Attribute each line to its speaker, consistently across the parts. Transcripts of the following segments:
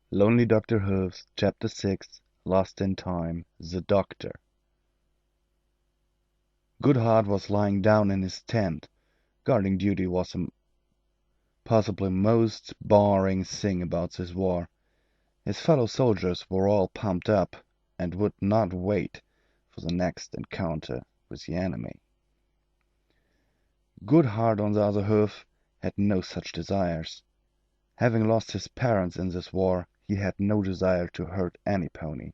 Speaker 1: Lonely Doctor Whooves, Chapter 6, Lost in Time, The Doctor. Goodhart was lying down in his tent. Guarding duty was the possibly most boring thing about this war. His fellow soldiers were all pumped up, and would not wait for the next encounter with the enemy. Goodhart, on the other hand, had no such desires. Having lost his parents in this war, he had no desire to hurt any pony.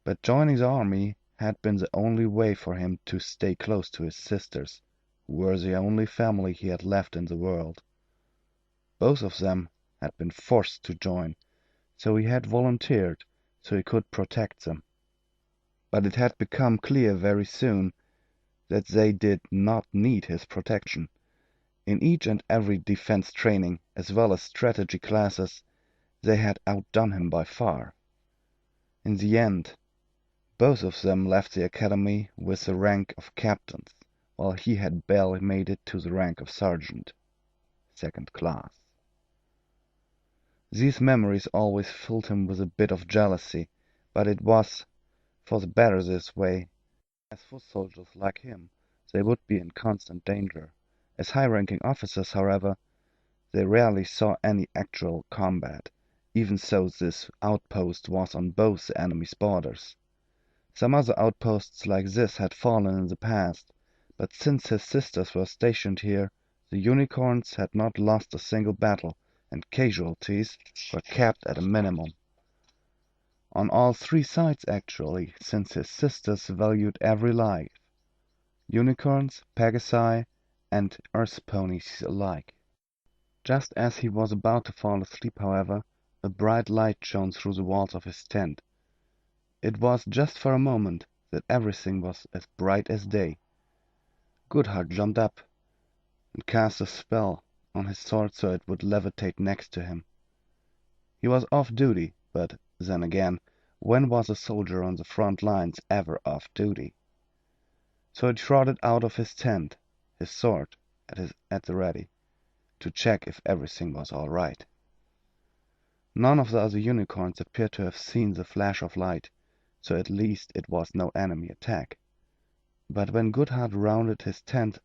Speaker 1: But joining the army had been the only way for him to stay close to his sisters, who were the only family he had left in the world. Both of them had been forced to join, so he had volunteered so he could protect them. But it had become clear very soon that they did not need his protection. In each and every defense training, as well as strategy classes, they had outdone him by far. In the end, both of them left the academy with the rank of captains, while he had barely made it to the rank of sergeant, second class. These memories always filled him with a bit of jealousy, but it was for the better this way. As foot soldiers like him, they would be in constant danger. As high-ranking officers, however, they rarely saw any actual combat. Even so, this outpost was on both the enemy's borders. Some other outposts like this had fallen in the past, but since his sisters were stationed here, the unicorns had not lost a single battle, and casualties were kept at a minimum. On all three sides, actually, since his sisters valued every life. Unicorns, Pegasi, and Earth ponies alike. Just as he was about to fall asleep, however, a bright light shone through the walls of his tent. It was just for a moment that everything was as bright as day. Goodhart jumped up and cast a spell on his sword so it would levitate next to him. He was off duty, but then again, when was a soldier on the front lines ever off duty? So he trotted out of his tent, his sword at the ready, to check if everything was all right. None of the other unicorns appeared to have seen the flash of light, so at least it was no enemy attack. But when Goodhart rounded his tent,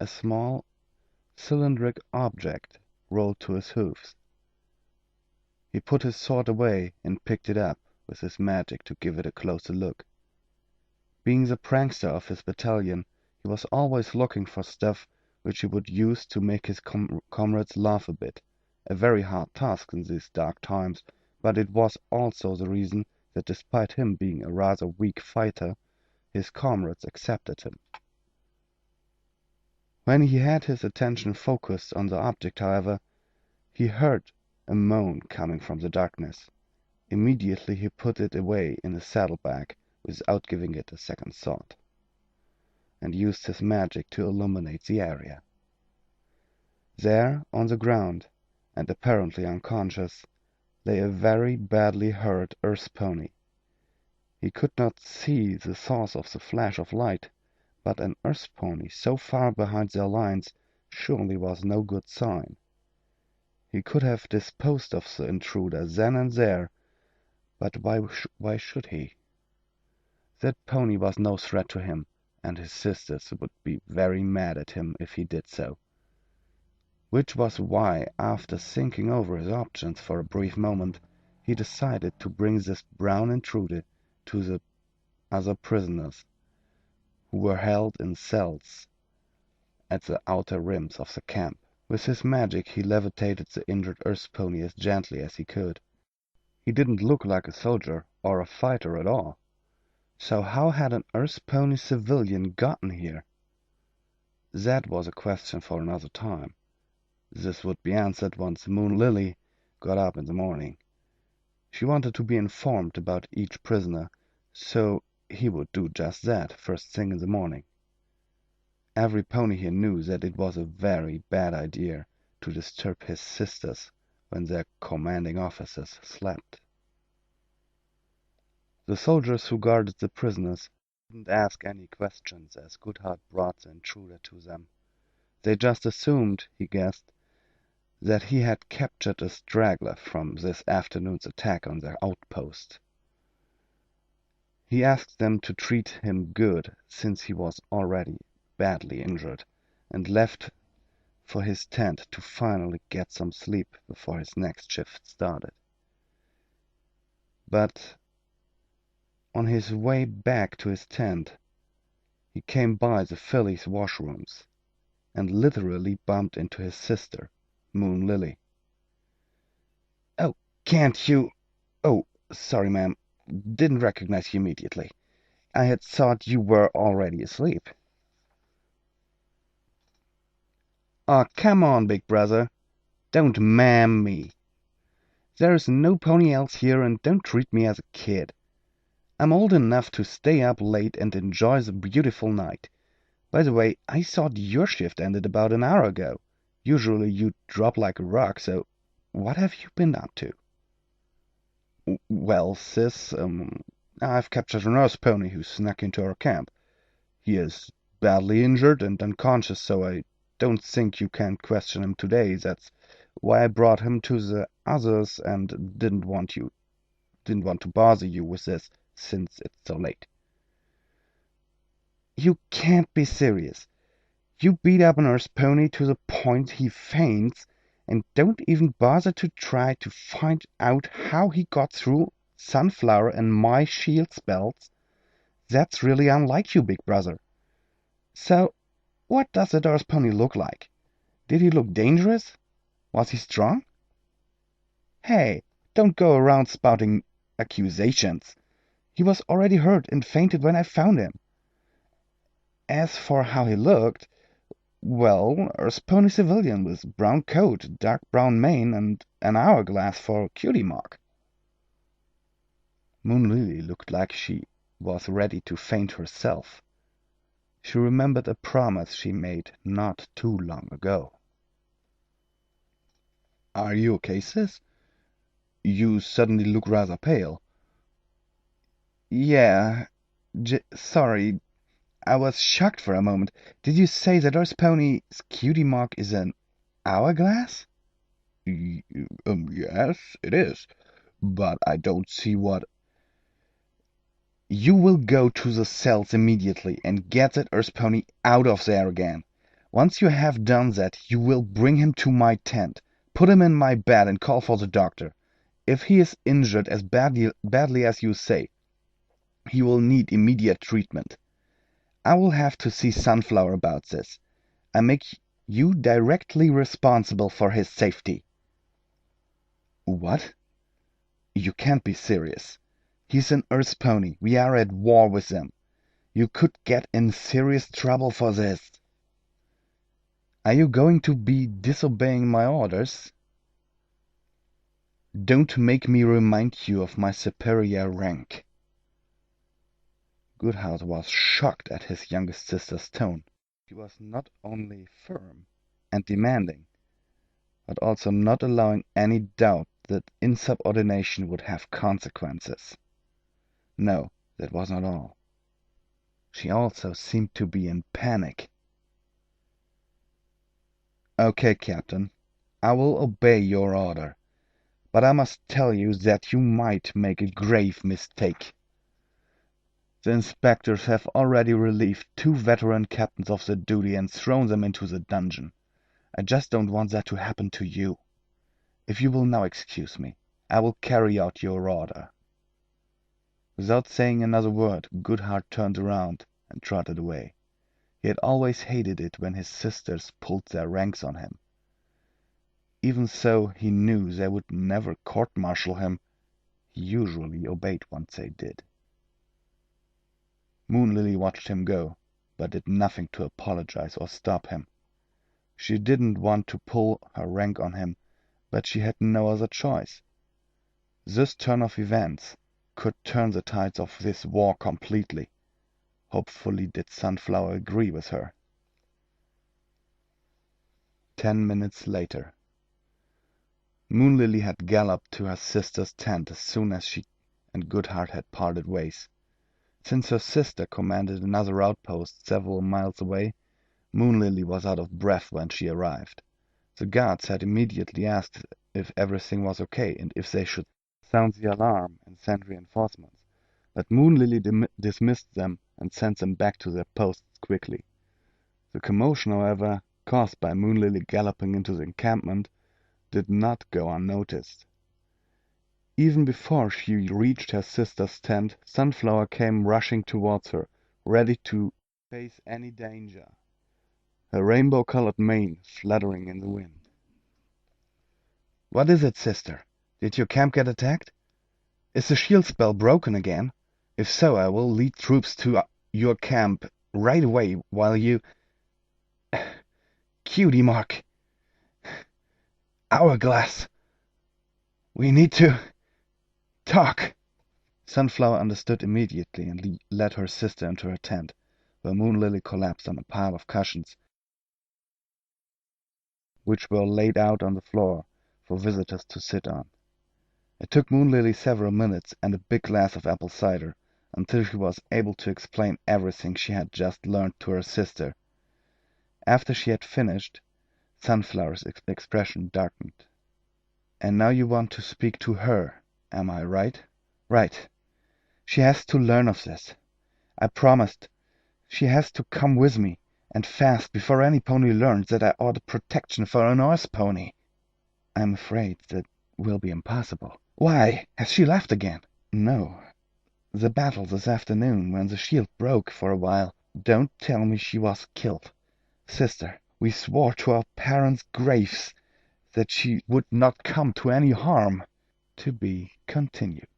Speaker 1: a small, cylindrical object rolled to his hoofs. He put his sword away and picked it up with his magic to give it a closer look. Being the prankster of his battalion, he was always looking for stuff which he would use to make his comrades laugh a bit. A very hard task in these dark times, but it was also the reason that despite him being a rather weak fighter, his comrades accepted him. When he had his attention focused on the object, however, he heard a moan coming from the darkness. Immediately he put it away in his saddlebag without giving it a second thought, and used his magic to illuminate the area. There, on the ground, and apparently unconscious, lay a very badly hurt Earth pony. He could not see the source of the flash of light, but an Earth pony so far behind their lines surely was no good sign. He could have disposed of the intruder then and there, but why should he? That pony was no threat to him, and his sisters would be very mad at him if he did so. Which was why, after thinking over his options for a brief moment, he decided to bring this brown intruder to the other prisoners, who were held in cells at the outer rims of the camp. With his magic he levitated the injured Earth pony as gently as he could. He didn't look like a soldier or a fighter at all. So how had an Earth pony civilian gotten here? That was a question for another time. This would be answered once Moon Lily got up in the morning. She wanted to be informed about each prisoner, so he would do just that first thing in the morning. Every pony here knew that it was a very bad idea to disturb his sisters when their commanding officers slept. The soldiers who guarded the prisoners didn't ask any questions as Goodhart brought the intruder to them. They just assumed, he guessed, that he had captured a straggler from this afternoon's attack on their outpost. He asked them to treat him good, since he was already badly injured, and left for his tent to finally get some sleep before his next shift started. But on his way back to his tent, he came by the fillies' washrooms and literally bumped into his sister, Moon Lily. "Oh, can't you— Oh, sorry, ma'am. Didn't recognize you immediately. I had thought you were already asleep." "Aw, come on, big brother. Don't ma'am me. There's no pony else here, and don't treat me as a kid. I'm old enough to stay up late and enjoy the beautiful night. By the way, I thought your shift ended about an hour ago. Usually you'd drop like a rock, so what have you been up to?" "Well, sis, I've captured a nurse pony who snuck into our camp. He is badly injured and unconscious, so I don't think you can question him today. That's why I brought him to the others and didn't want to bother you with this, since it's so late." "You can't be serious. You beat up an nurse pony to the point he faints, and don't even bother to try to find out how he got through Sunflower and my shield spells? That's really unlike you, big brother. So, what does the nurse pony look like? Did he look dangerous? Was he strong?" "Hey, don't go around spouting accusations. He was already hurt and fainted when I found him. As for how he looked, well, Earth pony civilian with brown coat, dark brown mane, and an hourglass for cutie mark." Moon Lily looked like she was ready to faint herself. She remembered a promise she made not too long ago. "Are you okay, sis? You suddenly look rather pale." "Yeah, sorry. I was shocked for a moment. Did you say that Earth pony's cutie mark is an hourglass?"
Speaker 2: Yes, it is. But I don't see what—"
Speaker 1: "You will go to the cells immediately and get that Earth pony out of there again. Once you have done that, you will bring him to my tent, put him in my bed, and call for the doctor. If he is injured as badly as you say, he will need immediate treatment. I will have to see Sunflower about this. I make you directly responsible for his safety." "What? You can't be serious. He's an Earth pony. We are at war with them. You could get in serious trouble for this." "Are you going to be disobeying my orders?" "Don't make me remind you of my superior rank." Goodhart was shocked at his youngest sister's tone. She was not only firm and demanding, but also not allowing any doubt that insubordination would have consequences. No, that was not all. She also seemed to be in panic. "Okay, Captain, I will obey your order, but I must tell you that you might make a grave mistake. The inspectors have already relieved 2 veteran captains of the duty and thrown them into the dungeon. I just don't want that to happen to you. If you will now excuse me, I will carry out your order." Without saying another word, Goodhart turned around and trotted away. He had always hated it when his sisters pulled their ranks on him. Even though he knew they would never court-martial him, he usually obeyed once they did. Moon Lily watched him go, but did nothing to apologize or stop him. She didn't want to pull her rank on him, but she had no other choice. This turn of events could turn the tides of this war completely. Hopefully did Sunflower agree with her. 10 minutes later. Moon Lily had galloped to her sister's tent as soon as she and Goodhart had parted ways. Since her sister commanded another outpost several miles away, Moon Lily was out of breath when she arrived. The guards had immediately asked if everything was okay and if they should sound the alarm and send reinforcements, but Moonlily dismissed them and sent them back to their posts quickly. The commotion, however, caused by Moonlily galloping into the encampment, did not go unnoticed. Even before she reached her sister's tent, Sunflower came rushing towards her, ready to face any danger, her rainbow-colored mane fluttering in the wind. "What is it, sister? Did your camp get attacked? Is the shield spell broken again? If so, I will lead troops to your camp right away while you... Cutie Mark! Hourglass! We need to talk!" Sunflower understood immediately and led her sister into her tent, where Moonlily collapsed on a pile of cushions which were laid out on the floor for visitors to sit on. It took Moonlily several minutes and a big glass of apple cider until she was able to explain everything she had just learned to her sister. After she had finished, Sunflower's expression darkened. "And now you want to speak to her, am I right?" "Right. She has to learn of this. I promised. She has to come with me, and fast, before any pony learns that I ordered protection for a Norse pony." "I'm afraid that will be impossible." "Why? Has she left again?" "No. The battle this afternoon, when the shield broke for a while." "Don't tell me she was killed." "Sister, we swore to our parents' graves that she would not come to any harm." To be continued.